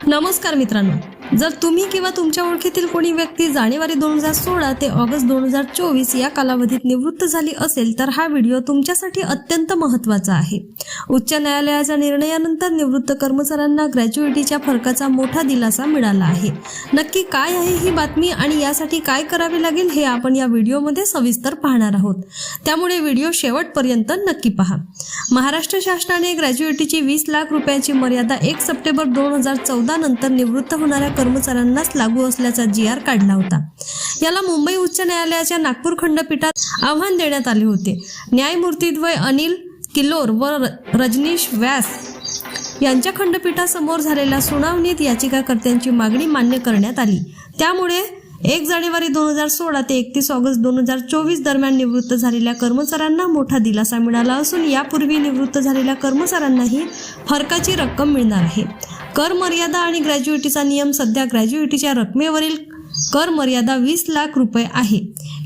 नमस्कार मित्रांनो, जर तुम्ही किंवा तुमच्या ओळखीतील कोणी व्यक्ती जानेवारी 2016 ते ऑगस्ट 2024 या कालावधीत निवृत्त झाली असेल तर हा व्हिडिओ तुमच्यासाठी अत्यंत महत्त्वाचा आहे। उच्च न्यायालयाच्या निर्णयानंतर निवृत्त कर्मचाऱ्यांना ग्रॅज्युइटीच्या फरकाचा मोठा दिलासा मिळाला आहे। नक्की काय आहे ही बातमी आणि यासाठी काय करावे लागेल हे आपण या व्हिडिओमध्ये सविस्तर पाहणार आहोत, त्यामुळे व्हिडिओ शेवटपर्यंत नक्की पहा। महाराष्ट्र शासनाने ग्रॅज्युइटीची 20 लाख रुपयांची मर्यादा 1 सप्टेंबर 2014 नंतर निवृत्त होणाऱ्या कर्मचाऱ्यांनाच लागू असल्याचा GR काढला होता। याला मुंबई उच्च न्यायालयाच्या नागपूर खंडपीठात आव्हान देण्यात आले होते। न्यायमूर्तीद्वय अनिल किल्लोर व रजनीश व्यास यांच्या खंडपीठासमोर झालेल्या सुनावणीत याचिकाकर्त्यांची मागणी मान्य करण्यात आली। त्यामुळे 1 जानेवारी 2016 ते 31 ऑगस्ट 2024 दरम्यान निवृत्त झालेल्या कर्मचाऱ्यांना मोठा दिलासा मिळाला असून यापूर्वी निवृत्त झालेल्या कर्मचाऱ्यांनाही फरकाची रक्कम मिळणार आहे। कर मर्यादा आणि ग्रॅज्युइटीचा नियम सध्या ग्रॅज्युइटीच्या रकमेवरील कर मर्यादा 20 लाख रुपये आहे।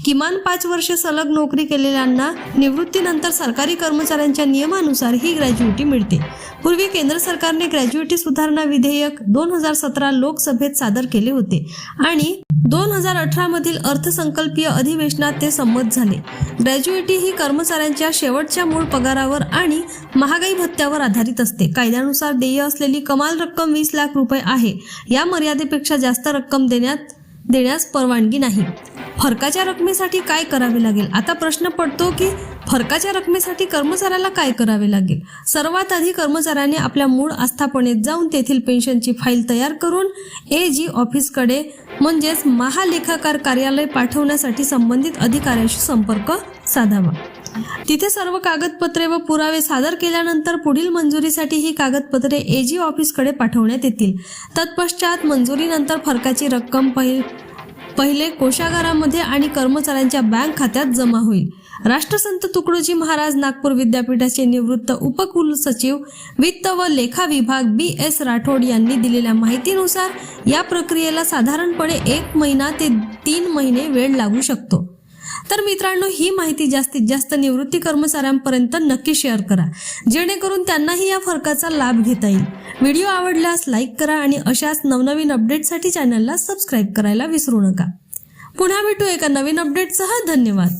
किमान 5 वर्षे सलग नोकरी केलेल्यांना निवृत्तीनंतर सरकारी कर्मचाऱ्यांच्या नियमानुसार ही ग्रॅज्युइटी मिळते। पूर्वी केंद्र सरकारने ग्रॅज्युइटी सुधारणा विधेयक 2017 लोकसभेत सादर केले होते आणि 2018 मधील अर्थसंकल्पीय अधिवेशनात ते संमत झाले। ग्रॅज्युइटी ही कर्मचाऱ्यांच्या शेवटच्या मूळ पगारावर आणि महागाई भत्त्यावर आधारित असते। कायद्यानुसार देय असलेली कमाल रक्कम 20 लाख रुपये आहे। या मर्यादेपेक्षा जास्त रक्कम देण्यास परवानगी नाही। फरकाच्या रकमेसाठी काय करावे लागेल? आता प्रश्न पडतो की फरकाच्या रकमेसाठी कर्मचाऱ्याला काय करावे लागेल? सर्वात आधी कर्मचाऱ्याने आपल्या मूळ आस्थापनेत जाऊन तेथील पेन्शनची फाईल तयार करून AG ऑफिसकडे म्हणजेच महालेखाकार कार्यालय पाठवण्यासाठी संबंधित अधिकाऱ्याशी संपर्क साधावा। तिथे सर्व कागदपत्रे व पुरावे सादर केल्यानंतर पुढील मंजुरीसाठी ही कागदपत्रे AG ऑफिसकडे पाठवण्यात येतील। तत्पश्चात मंजुरीनंतर फरकाची रक्कम पहिले कोषागारामध्ये आणि कर्मचाऱ्यांच्या बँक खात्यात जमा होईल। राष्ट्रसंत तुकडोजी महाराज नागपूर विद्यापीठाचे निवृत्त उपकुलसचिव वित्त व लेखा विभाग BS राठोड यांनी दिलेल्या माहितीनुसार या प्रक्रियेला साधारणपणे 1 महिना ते 3 महिने वेळ लागू शकतो। तर मित्रांनो, ही माहिती जास्तीत जास्त निवृत्ती कर्मचाऱ्यांपर्यंत नक्की शेअर करा, जेणेकरून त्यांनाही या फरकाचा लाभ घेता येईल। व्हिडिओ आवडल्यास लाईक करा आणि अशाच नवनवीन अपडेटसाठी चॅनलला सबस्क्राईब करायला विसरू नका। पुन्हा भेटू एका नवीन अपडेटसह। धन्यवाद।